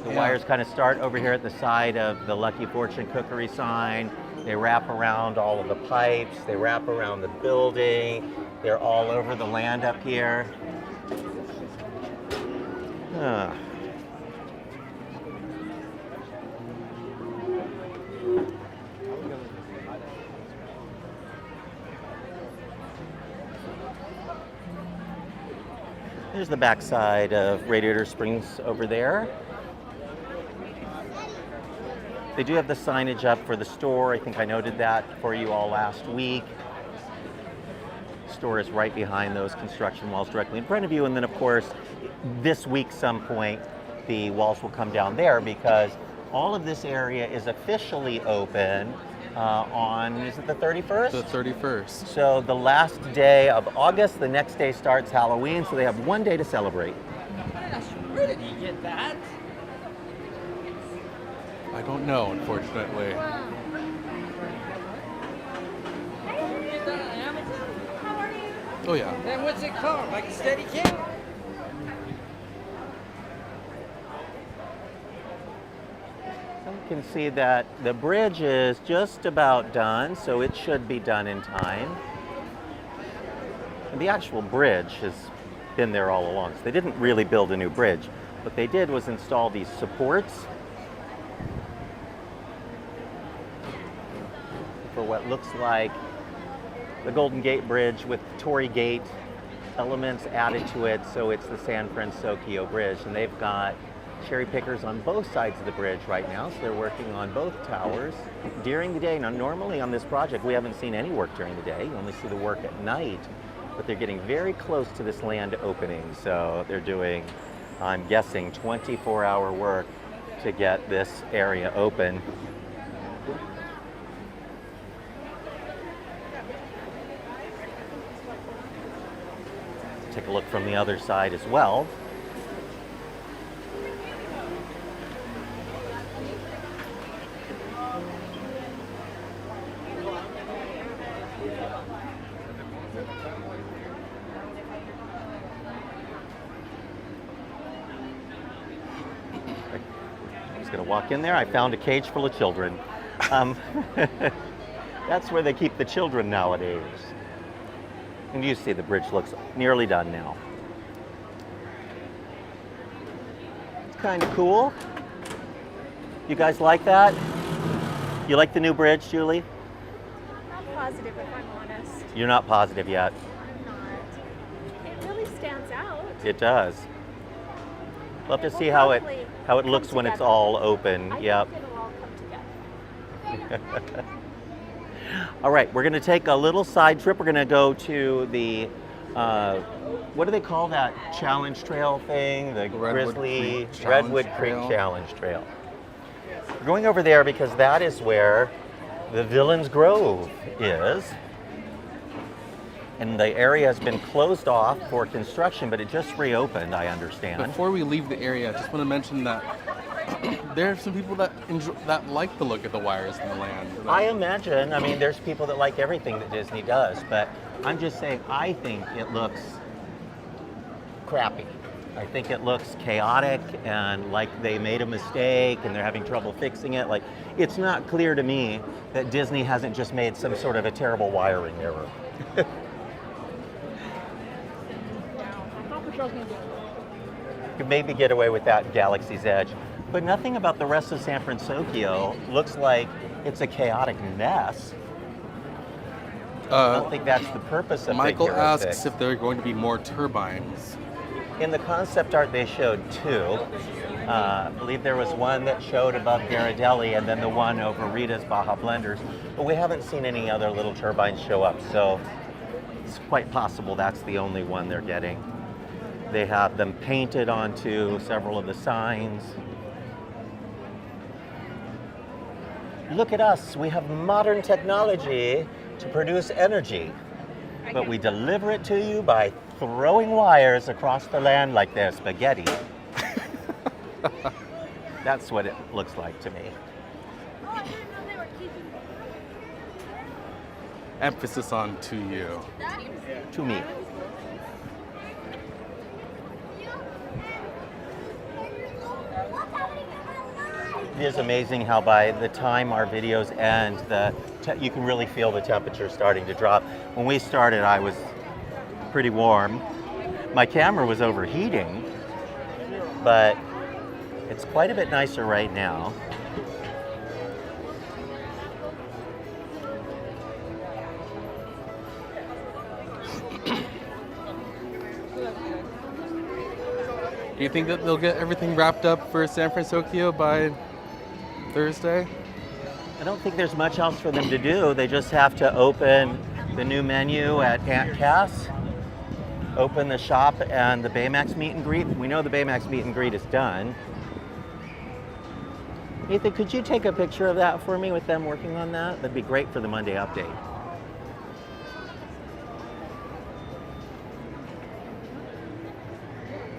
The wires kind of start over here at the side of the Lucky Fortune Cookery sign. They wrap around all of the pipes. They wrap around the building. They're all over the land up here. There's the backside of Radiator Springs over there. They do have the signage up for the store. I think I noted that for you all last week. The store is right behind those construction walls directly in front of you. And then, of course, this week some point, the walls will come down there, because all of this area is officially open on, is it the 31st? The 31st. So the last day of August, the next day starts Halloween, so they have one day to celebrate. Where did you get that? I don't know, unfortunately. Did you get that on Amazon? How are you? Oh yeah. And what's it called? Like a steady cam? You can see that the bridge is just about done, so it should be done in time. And the actual bridge been there all along. So they didn't really build a new bridge. What they did was install these supports for what looks like the Golden Gate Bridge with Torii Gate elements added to it, so it's the San Fransokyo Bridge. And they've got cherry pickers on both sides of the bridge right now, so they're working on both towers during the day. Now, normally on this project, we haven't seen any work during the day. You only see the work at night, but they're getting very close to this land opening. So they're doing, I'm guessing, 24-hour work to get this area open. Take a look from the other side as well. I'm just going to walk in there. I found a cage full of children. That's where they keep the children nowadays. And you see the bridge looks nearly done now. It's kind of cool. You guys like that? You like the new bridge, Julie? I'm not positive if I'm honest. You're not positive yet. I'm not. It really stands out. It does. We'll have to see how it looks when it's all open. Yep. I think it'll all come together. All right, we're going to take a little side trip. We're going to go to the, what do they call that challenge trail thing? The Redwood Creek Challenge Trail. We're going over there because that is where the Villains Grove is. And the area has been closed off for construction, but it just reopened, I understand. Before we leave the area, I just want to mention that there are some people that like the look of the wires in the land. I imagine. I mean, there's people that like everything that Disney does, but I'm just saying, I think it looks crappy. I think it looks chaotic and like they made a mistake and they're having trouble fixing it. Like, it's not clear to me that Disney hasn't just made some sort of a terrible wiring error. Could maybe get away with that in Galaxy's Edge. But nothing about the rest of San Fransokyo looks like it's a chaotic mess. I don't think that's the purpose of Michael Big Hero asks 6. if there are going to be more turbines. In the concept art, they showed two. I believe there was one that showed above Ghirardelli and then the one over Rita's Baja Blenders. But we haven't seen any other little turbines show up, so it's quite possible that's the only one they're getting. They have them painted onto several of the signs. Look at us, we have modern technology to produce energy, but we deliver it to you by throwing wires across the land like they're spaghetti. That's what it looks like to me. Oh, I didn't know they were keeping. Emphasis on to you. To me. It is amazing how by the time our videos end, you can really feel the temperature starting to drop. When we started, I was pretty warm. My camera was overheating, but it's quite a bit nicer right now. Do you think that they'll get everything wrapped up for San Fransokyo by Thursday? I don't think there's much else for them to do. They just have to open the new menu at Aunt Cass, open the shop and the Baymax meet and greet. We know the Baymax meet and greet is done. Ethan, could you take a picture of that for me with them working on that? That'd be great for the Monday update.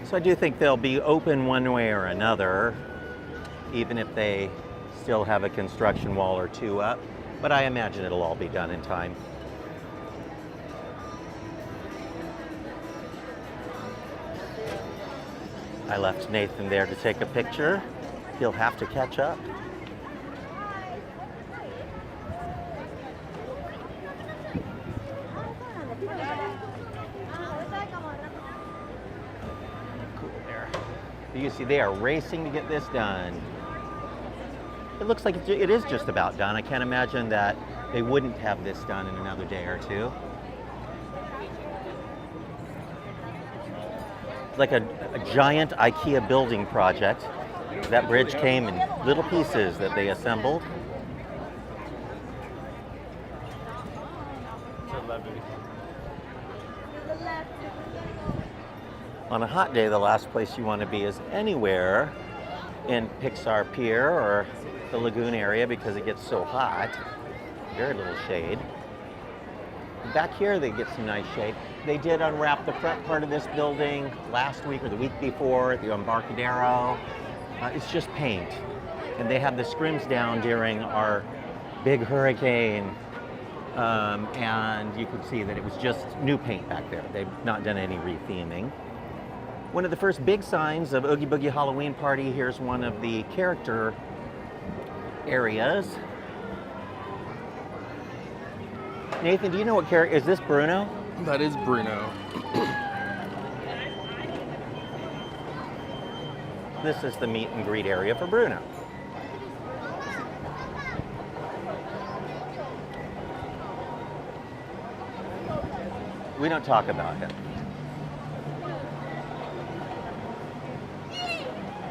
So I do think they'll be open one way or another, even if they still have a construction wall or two up. But I imagine it'll all be done in time. I left Nathan there to take a picture. He'll have to catch up. You see, they are racing to get this done. It looks like it is just about done. I can't imagine that they wouldn't have this done in another day or two. It's like a giant IKEA building project. That bridge came in little pieces that they assembled. On a hot day, the last place you want to be is anywhere in Pixar Pier or the lagoon area because it gets so hot. Very little shade. Back here, they get some nice shade. They did unwrap the front part of this building last week or the week before at the Embarcadero. It's just paint. And they had the scrims down during our big hurricane. And you could see that it was just new paint back there. They've not done any retheming. One of the first big signs of Oogie Boogie Halloween Party, here's one of the character areas. Nathan, do you know what character, is this Bruno? That is Bruno. This is the meet and greet area for Bruno. We don't talk about him.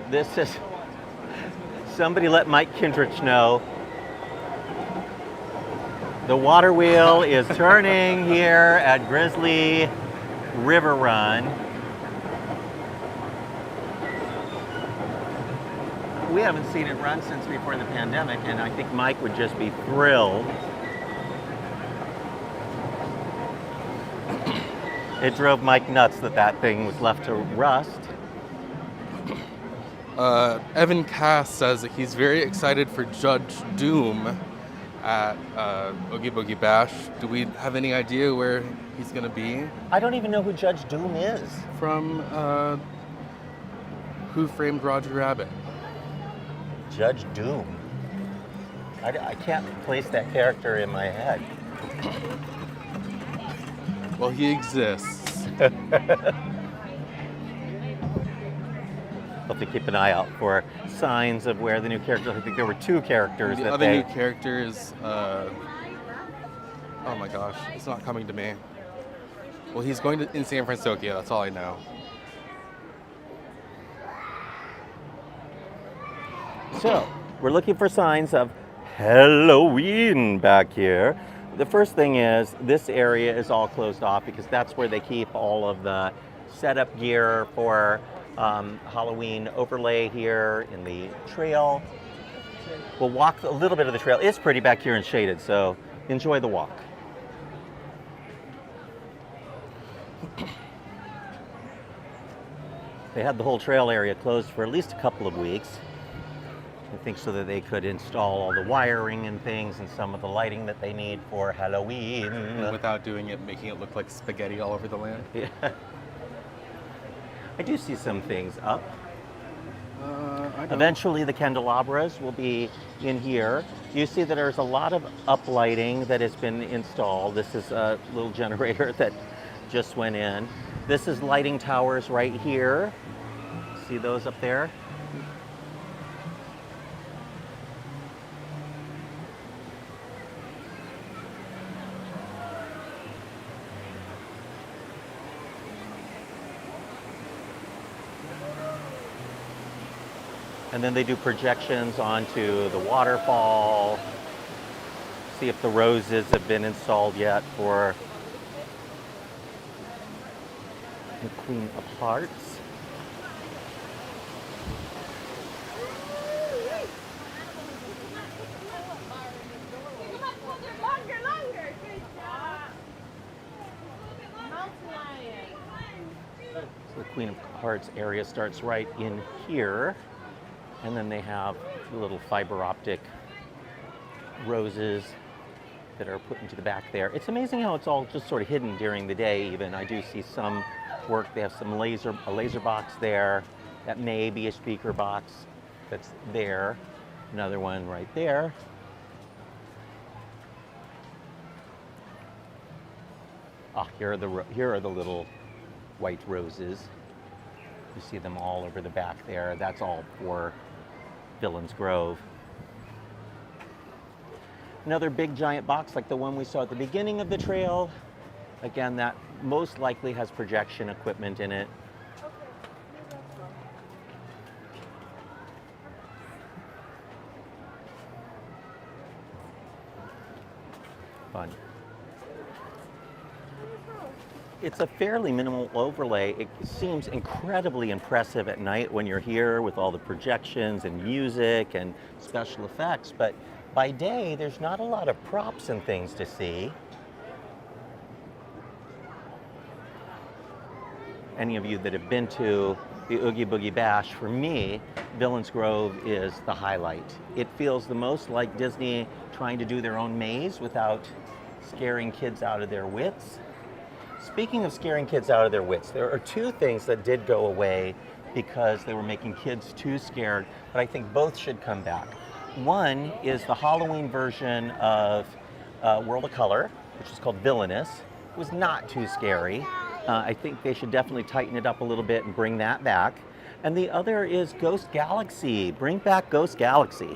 This is, somebody let Mike Kindrich know. The water wheel is turning here at Grizzly River Run. We haven't seen it run since before the pandemic, and I think Mike would just be thrilled. It drove Mike nuts that that thing was left to rust. Evan Cass says that he's very excited for Judge Doom at Oogie Boogie Bash. Do we have any idea where he's going to be? I don't even know who Judge Doom is. From Who Framed Roger Rabbit? Judge Doom. I can't place that character in my head. Well, he exists. I'll have to keep an eye out for signs of where the new characters. I think there were two characters The that other they. new characters, oh my gosh, it's not coming to me. Well, he's going to in San Fransokyo, that's all I know. So, we're looking for signs of Halloween back here. The first thing is this area is all closed off because that's where they keep all of the setup gear for Halloween overlay here in the trail. We'll walk a little bit of the trail. It's pretty back here and shaded, so enjoy the walk. They had the whole trail area closed for at least a couple of weeks. I think so that they could install all the wiring and things and some of the lighting that they need for Halloween. And without doing it, making it look like spaghetti all over the land. Yeah. I do see some things up. I don't. Eventually the candelabras will be in here. You see that there's a lot of uplighting that has been installed. This is a little generator that just went in. This is lighting towers right here. See those up there? And then they do projections onto the waterfall. See if the roses have been installed yet for the Queen of Hearts. So the Queen of Hearts area starts right in here. And then they have little fiber optic roses that are put into the back there. It's amazing how it's all just sort of hidden during the day even. I do see some work. They have some a laser box there. That may be a speaker box that's there. Another one right there. Ah, here are the little white roses. You see them all over the back there. That's all for Villains Grove. Another big giant box like the one we saw at the beginning of the trail. Again, that most likely has projection equipment in it. Fun. It's a fairly minimal overlay. It seems incredibly impressive at night when you're here with all the projections and music and special effects, but by day, there's not a lot of props and things to see. Any of you that have been to the Oogie Boogie Bash, for me, Villains Grove is the highlight. It feels the most like Disney trying to do their own maze without scaring kids out of their wits. Speaking of scaring kids out of their wits, there are two things that did go away because they were making kids too scared, but I think both should come back. One is the Halloween version of World of Color, which is called Villainous. It was not too scary. I think they should definitely tighten it up a little bit and bring that back. And the other is Ghost Galaxy. Bring back Ghost Galaxy.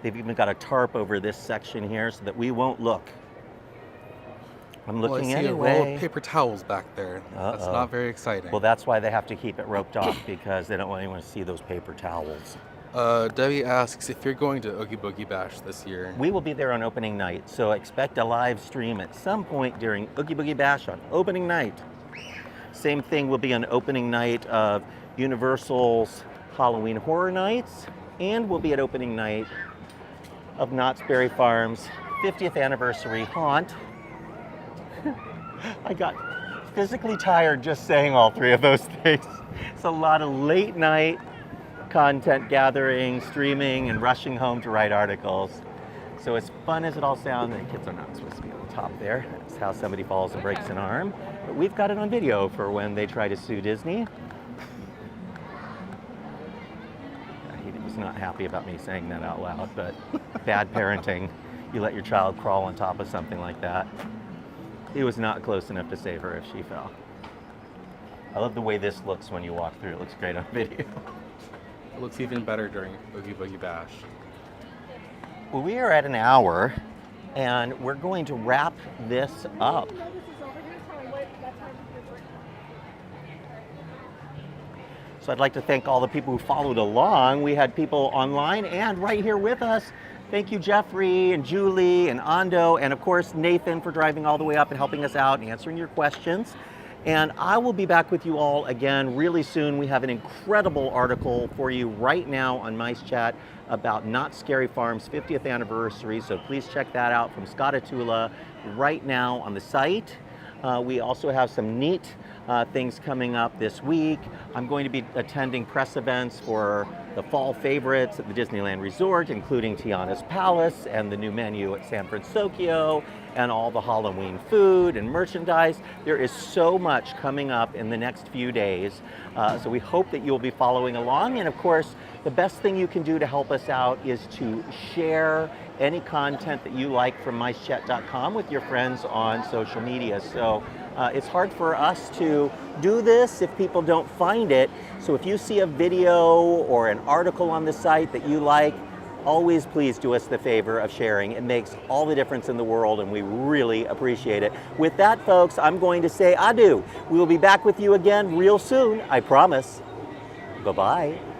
They've even got a tarp over this section here so that we won't look. I'm looking I see anyway. a roll of paper towels back there. That's not very exciting. Well, that's why they have to keep it roped off, because they don't want anyone to see those paper towels. Debbie asks if you're going to Oogie Boogie Bash this year. We will be there on opening night, so expect a live stream at some point during Oogie Boogie Bash on opening night. Same thing will be on opening night of Universal's Halloween Horror Nights, and we'll be at opening night of Knott's Berry Farm's 50th anniversary haunt. I got physically tired just saying all three of those things. It's a lot of late night content gathering, streaming, and rushing home to write articles. So as fun as it all sounds, and kids are not supposed to be on the top there. That's how somebody falls and breaks an arm. But we've got it on video for when they try to sue Disney. He was not happy about me saying that out loud, but bad parenting. You let your child crawl on top of something like that. He was not close enough to save her if she fell. I love the way this looks when you walk through. It looks great on video. It looks even better during Oogie Boogie Bash. Well, we are at an hour, and we're going to wrap this up. So I'd like to thank all the people who followed along. We had people online and right here with us. Thank you, Jeffrey and Julie and Ando, and of course, Nathan for driving all the way up and helping us out and answering your questions. And I will be back with you all again really soon. We have an incredible article for you right now on Mice Chat about Not Scary Farm's 50th anniversary. So please check that out from Scott Atula right now on the site. We also have some neat things coming up this week. I'm going to be attending press events for the fall favorites at the Disneyland Resort, including Tiana's Palace and the new menu at San Fransokyo and all the Halloween food and merchandise. There is so much coming up in the next few days. So we hope that you'll be following along. And of course, the best thing you can do to help us out is to share any content that you like from micechat.com with your friends on social media. So it's hard for us to do this if people don't find it. So if you see a video or an article on the site that you like, always please do us the favor of sharing. It makes all the difference in the world, and we really appreciate it. With that, folks, I'm going to say adieu. We will be back with you again real soon, I promise. Bye-bye.